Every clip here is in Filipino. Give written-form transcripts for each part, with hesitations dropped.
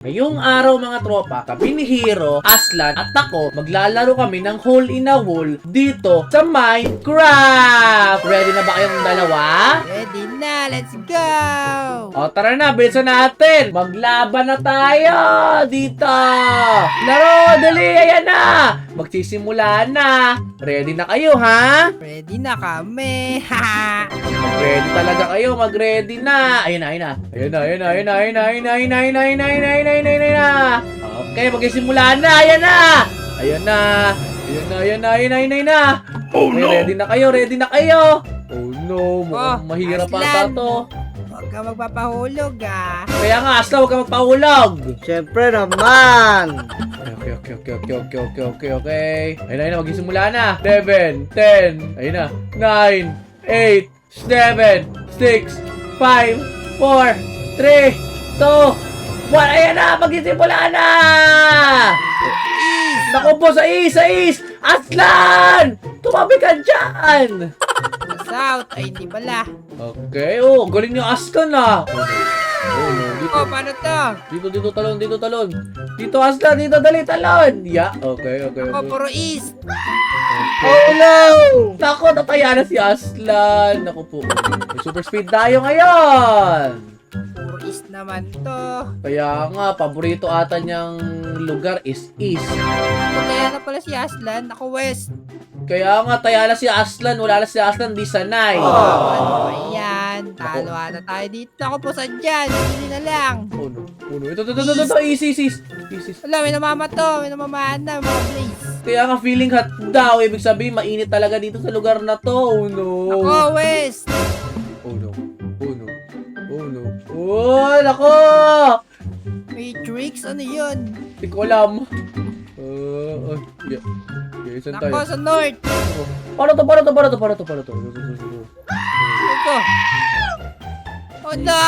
Ngayong araw mga tropa, kami ni Hero, Aslan at ako maglalaro kami ng Hole in a Wall dito sa Minecraft! Ready na ba kayong dalawa? Ready na, let's go! O tara na, bilisan natin! Maglaban na tayo dito! Laro, dali, ayan na! Magsisimula na! Ready na kayo, ha? Ready na kami, haha! Mag-ready talaga kayo, mag-ready na! Ayun na, ayun na! Ayun na, ayun na, ayun na, ayun na, ayun na, ayun na, ayun na, ayun na, ayun na! Okay, magsisimula na! Ayan na! Ayan na! Ayan na, ayan na, ayun na, ayun na! Okay, ready na kayo, ready na kayo! Oh no, mukhang mahirap Aslan. ata to. Huwag ka magpapahulog, ah! Kaya nga, Asla, huwag ka magpahulog! Siyempre naman! Okay. Ayun na, ayun na, magsisimula na. 11, 10, ayun na. 9, 8, 7, 6, 5, 4, 3, 2, 1. Ayan na, magsisimula na! Naku po, sa is! Aslan! Tumabi ka dyan! South, ay hindi pala. Okay, oh, ang galing niyo Aslan ah. Oh, no, dito. Oh, paano to? Dito, talon. Dito, Aslan, dito, dali, talon. Yeah, okay. Oh, puro east. Oh no! Nako, nataya na si Aslan. Naku po. May super speed tayo ngayon. Puro east naman to. Kaya nga, paborito ata niyang lugar is east. Kaya na pala si Aslan, ako west. Kaya nga, taya na si Aslan. Wala na si Aslan, di sanay. Ano ba yan? Talo na tayo dito. Ako po sadyan. Hindi na lang. Oh no. Ito. Easy. Wala, may namamato. May namamana, mga blaze. Kaya nga, feeling hot daw. Ibig sabihin, mainit talaga dito sa lugar na to. Oh no. Ako west. Oh no. Oh, nako! Matrix, ano yun? Hindi ko alam. Yeah, saan tayo? Ako sa north. Para to. Ito. Oh no!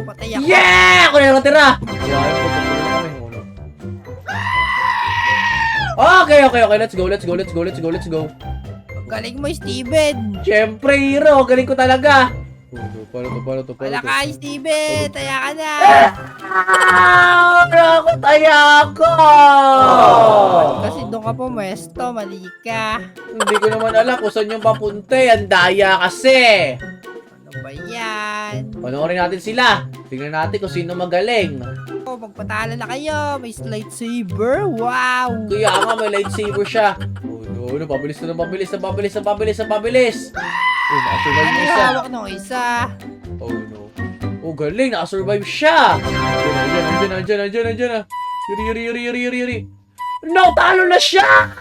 Patay ako. Yeah! Ako na yung natira! Okay. Let's go. Galing mo, Steven. Siyempre, Hero. Galing ko talaga. Para to. Wala ka, Steven. Taya ka na. Ako, taya ako! Kasi doon ka pumesto, mali ka. Hindi ko naman alam kung saan yung papunta. Ang daya kasi. Ano ba yan? Panoorin natin sila. Tingnan natin kung sino magaling. Oh, magpatalo na kayo. May lightsaber. Wow! Kaya nga may lightsaber siya. Oh no, pabilis. Oh, nakasurvive Ano yung yung isa. hawak ng isa? Oh no. Oh, galing, nakasurvive siya. Andiyan na. Yuri. No, talo na siya!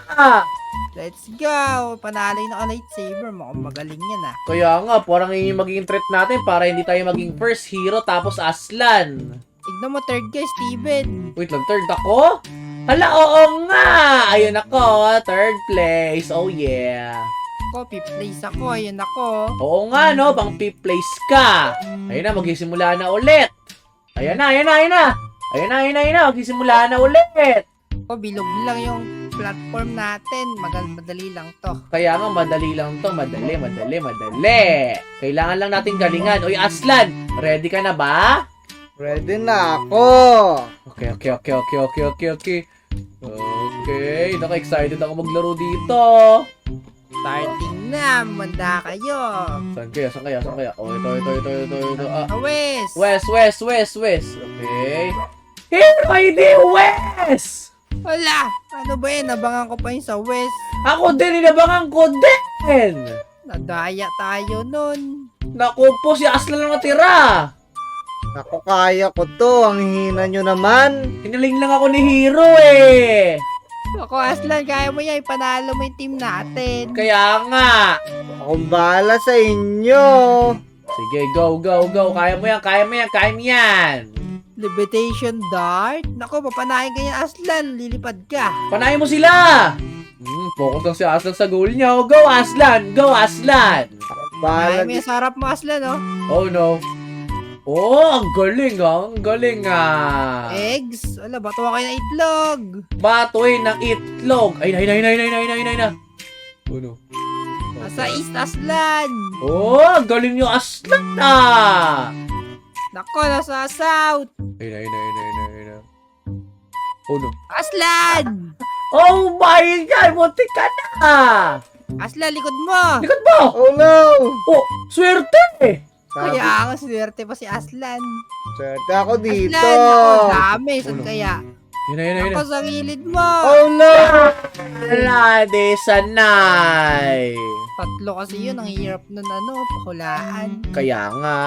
Let's go! Panaloy na ka lightsaber. Mukhang magaling yan ah. Kaya nga, parang yung magiging threat natin para hindi tayo maging first hero tapos Aslan. Tignan mo third guy, Steven. Wait lang, third ako? Hala, oo nga! Ayun ako, third place. Oh yeah. Ako, fifth place ako. Ayun ako. Oo nga, no? Pang fifth place ka. Ayun na, magsisimula na ulit. Ayun na. Magsisimula na ulit. Ako, bilog lang yung platform natin. Madali lang to. Kaya nga, madali lang to. Madali. Kailangan lang natin galingan. Oy, Aslan, ready ka na ba? Ready na ako! Okay. Naka-excited ako maglaro dito. Starting na. Manda kayo. Saan kaya? Oh, ito. West. Okay. Hero, hindi West! Wala! Ano ba yan? Nabangan ko pa yun sa west. Ako din, inabangan ko din! Nadaya tayo nun. Naku po, si Aslan lang natira! Ako kaya ko to, ang hihina nyo naman. Hinaling lang ako ni Hero eh! Ako, Aslan, kaya mo yan. Ipanalo mo yung team natin. Kaya nga! Akong bahala sa inyo. Sige, go! Kaya mo yan! Levitation dart? Nako, papanahin ka yan, Aslan. Lilipad ka. Panayin mo sila! Focus lang si Aslan sa goal niya. Oh, go Aslan! Bahala. Ay, may sarap mo, Aslan, oh. Oh no. Oh, ang galing ah. Eggs? Wala, bato kayo ng itlog. Batoy ng itlog. Ay na. Oh no. Nasa East Aslan. Oh, ang galing yung Aslan ah. Nako, nasa South. Ay na. Oh no. Aslan! Oh my God! Muntik ka na! Aslan, likod mo! Likod mo! Oh no! Oh, swerte eh! Sabi, Kaya nga, swerte pa si Aslan. swerte ako dito. Aslan, ako, dami. Saan Uno. kaya? Yun na, yun na, yun Ako na. sa gilid mo. Oh no! Wala, di sanay. Tatlo kasi yun. Ang hirap nun, pahulaan. Kaya nga.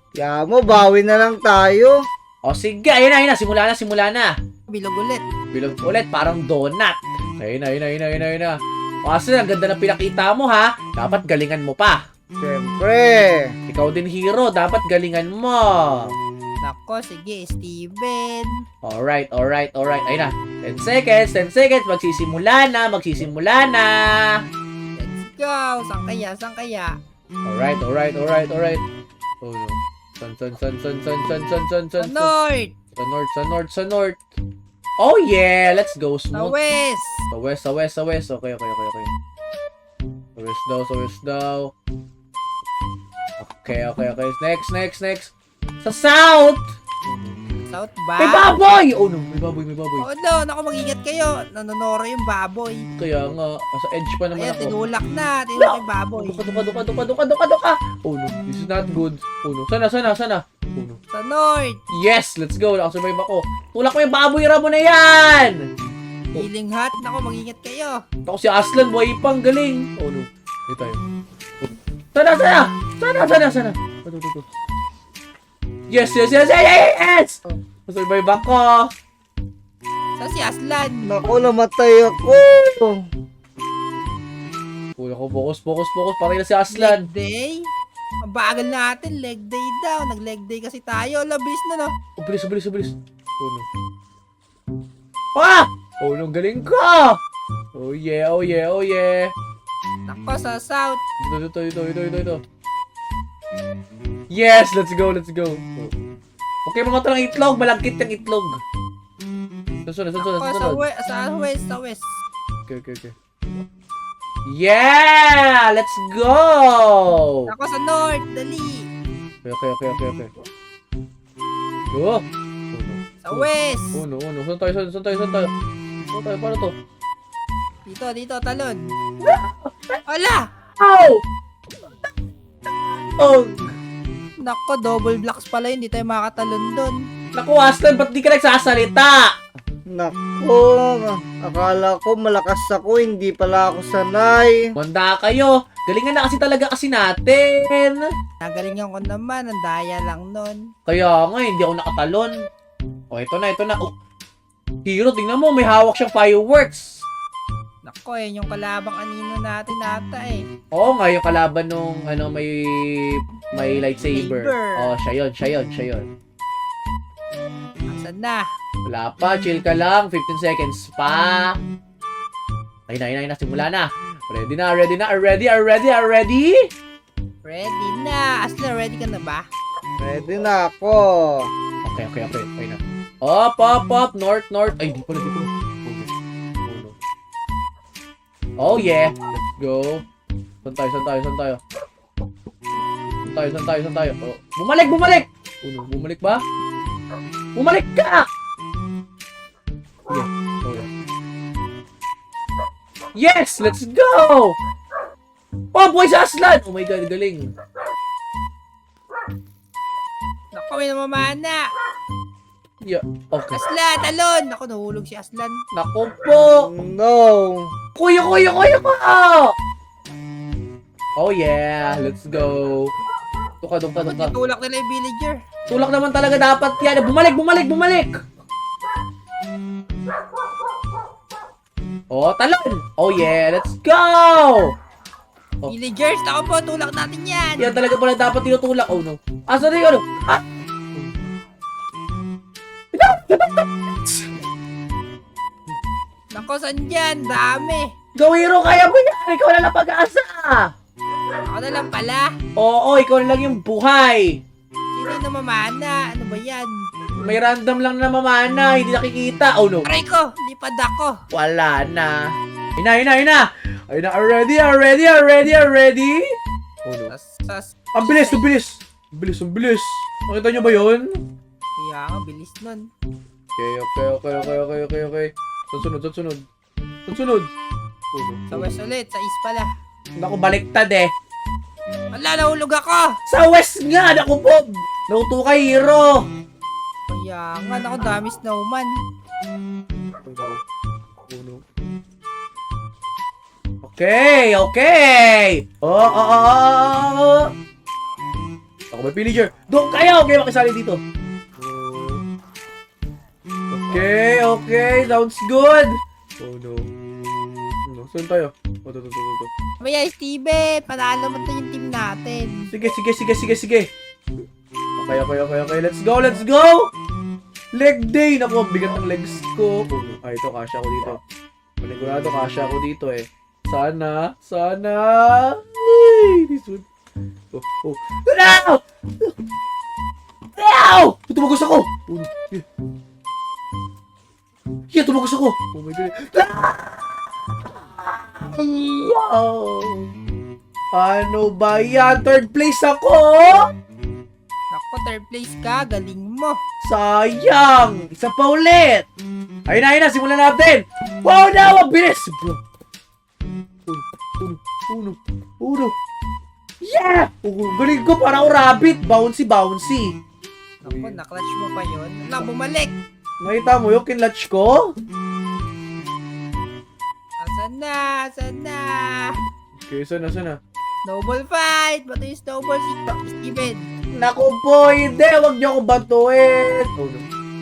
Kaya mo, bawi na lang tayo. O sige, ayun na, ayun na. Simula na, simula na. Bilog ulit. Bilog ulit, parang donut. Ayun na, ayun na, ayun na, ayun na, ayun na. O kasi, ang ganda ng pinakita mo ha. Dapat galingan mo pa. Siyempre. Ikaw din hero, dapat galingan mo. Nako, sige, Steven. Alright, alright, alright. Ayun na. 10 seconds, 10 seconds. Magsisimula na, magsisimula na. Let's go. Saan kaya? Saan kaya? Alright, alright, alright, alright. Oh no. San, san, san, san, san, san, san, san, Sa san. north. Sa north, sa north, sa north. Oh yeah, let's go. Sa Smooth. west. Sa west, sa west, sa west. Okay, okay, okay, okay. Sa west daw, sa west daw. Okay, okay, okay. Next, next, next. Sa south! South May ba? baboy! Oh no, may baboy, may baboy. Oh no, naku, mag-ingat kayo. Nanonoro yung baboy. Kaya nga, sa edge pa naman Ayan, ako. tinulak na. Tinulak yung baboy. Duka, duka, duka, duka, duka, duka, duka. Oh no, this is not good. Oh no, sana, sana, sana. Oh no. Sa north. Yes, let's go. Nakasurvive ako. Tulak mo yung baboy ramo na yan! Healing hut. Naku, mag-ingat kayo. Ako si Aslan, buhay pang galing. Oh no. Dito tayo. Oh. Sana, sana! Sana, sana, sana. Ito, ito, ito. Yes, yes, yes, yes, yes! Survive ako. Sa si Aslan. Naku, namatay ako. Uy, ako, focus, focus, focus. Patay na si Aslan. Leg day? Ang bagal natin. Leg day daw. Nag-leg day kasi tayo. Labis na, no? Oh, bilis, bilis, bilis. Oh no. Ah! Oh no, galing ka! Oh yeah, oh yeah, oh yeah. Nako, sa south. Ito, ito, ito, ito, ito, ito. Yes, let's go, let's go. Okay, mga ito ng itlog. Malagkit ng itlog. Susunod, susunod, Nako, susunod. sa west. Sa west. Okay, okay, okay. Yeah! Let's go! Nako, sa north. Dali. Okay, okay, okay, okay, okay. Go! Sa west. Uno, uno. Saan tayo, saan tayo, saan tayo? Saan tayo, paano to? Dito, dito. Talon. Wala! Ow! Oh! Nako, double blocks pala yun. Di tayo makatalon doon. Naku, Aslan, ba't di ka nagsasalita? Naku, akala ko malakas ako, hindi pala ako sanay. Manda kayo. Galingan na kasi talaga kasi natin. Nagalingan ko naman. Ang daya lang nun. Kaya nga, hindi ako nakatalon. Oh, ito na, ito na. Oh. Hero, tingnan mo, may hawak siyang fireworks. Nako, yun yung kalabang anino natin ata eh. Oo nga, yung kalaban nung, ano, may lightsaber. Saber. Oh, siya yun, siya yun, siya yun. Asan na? Wala pa, chill ka lang. 15 seconds pa. Ayun na, ayun na, ayun na. Simula na. Ready na, ready na. Are ready, are ready, are ready? Ready na. Asla, ready ka na ba? Ready na ako. Okay, okay, okay. Ayun na. Up, up, up. North, north. Ay, di pala, di pala. Oh, yeah. Let's go. Saan tayo, saan tayo, saan tayo? Saan tayo, saan tayo, saan tayo? Oh. Bumalik, bumalik! Uno, bumalik ba? Bumalik ka! Yeah. Oh, yeah. Yes! Let's go! Oh, boy sa Aslan! Oh my God, galing. Nako, may namamana. Yeah. Okay. Aslan, talon! Nako, nahulog si Aslan. Nako po! No. Kuya, kuya, kuya ko! Oh yeah, let's go. Tuka, tuka, Ba't tuka. itulak nila yung villager? Tulak naman talaga dapat yan. Bumalik, bumalik, bumalik! Oh, talon! Oh yeah, let's go! Oh. Villagers, nako po, tulak natin yan. Yan talaga pala dapat tinutulak. Oh no. Asa na yun? Ano? Ah! Nako, saan dyan? Dami. Gawiro, kaya mo yan! Ikaw na lang pag-asa! Ako na lang pala. Oo, ikaw na lang yung buhay! Sino yung namamana? Ano ba yan? May random lang na mamana, hindi nakikita. Oh no. Aray ko, lipad ako. Wala na. Ayun na, ayun na, ayun na! Ayun na, are ready, are ready, are ready, are ready? Oh no. Ang bilis, ang bilis! Ang bilis, ang bilis! Nakita nyo ba yun? Kaya nga, bilis nun. Okay. Sunod. Sunod. Sa west ulit, sa east pala. Naku, baliktad eh. Wala, nahulog ako. Sa west nga, naku po. Nauto ka, hero. Kaya nga, ako dami snowman. Okay. Ako may pillager. Doon kayo. Okay, makisali dito. Okay. Sounds good. Oh no. Saan tayo? To. Maya, Steve, panalo mo to yung team natin. Sige. Okay. Let's go. Leg day. Naku, ang bigat ng legs ko. Ay, ito, kasha ako dito. Panigurado, kasha ako dito eh. Sana. Ay, this one. Oh. No! Tumagos ako! Tumagos ako! Oh my God. Ano ba yan? Third place ako! Naku, third place ka, galing mo. Sayang! Isa pa ulit! Ayun na, simulan natin! Wow na! Mabilis! Bro! Uno! Yeah! Galing ko, parang rabbit! Bouncy! Naku, na-clutch mo pa yun. Wala, bumalik. Nakita mo yung kinlatch ko? Asan na? Okay, sana. Snowball fight! Bato yung snowball si Steven. Naku po, hindi! Huwag niyo ako batuin! Oh no.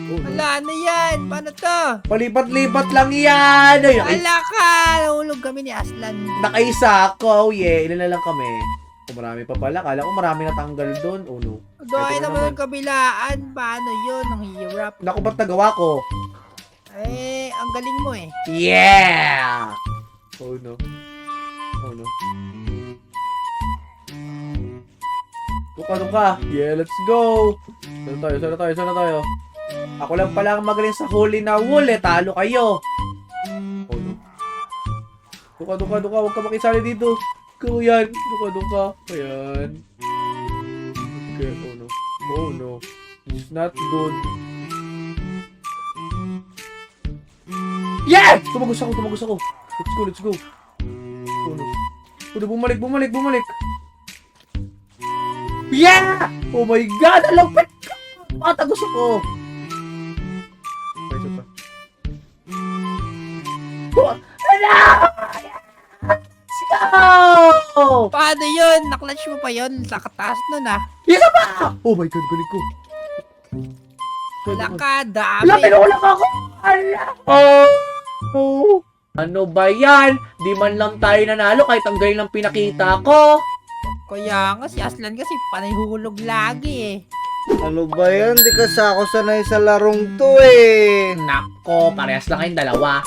Wala na yan! Paano to? Palipat-lipat lang yan! Ay, Wala ka! Nahulog kami ni Aslan. nakaisa ako. Ilan na lang kami. Kung marami pa pala. Kala ko marami natanggal doon. Oh no. Doon Ito na naman naman. ang kabilaan. Paano yun? Ang hirap. Naku, ba't nagawa ko? Ang galing mo eh. Yeah! Oh no. Tuka. Yeah, let's go! Sana tayo? Ako lang pala ang magaling sa huli na wool eh. Talo kayo. Oh no. Duka. Huwag ka makisali dito. Ikaw yan. Duka. Ayan. Okay. Oh no. It's not good. Yeah! Tumagos ako. Let's go. Oh no. Bumalik. Yeah! Oh my God! Alam pa! Matagos ako! Ito pa. Ano? Let's go! Paano yun? Na-clutch mo pa yun? Sa kataas nun ah. Isa pa! Oh my God, galing ko. Wala ka, dami. Wala, pinulang ako! Oh! Ano ba yan? Di man lang tayo nanalo kahit ang galing lang pinakita ko. Kaya nga si Aslan kasi panay hulog lagi eh. Ano ba yan? Di kasi ako sanay sa larong to eh. Nako, parehas lang kayong dalawa.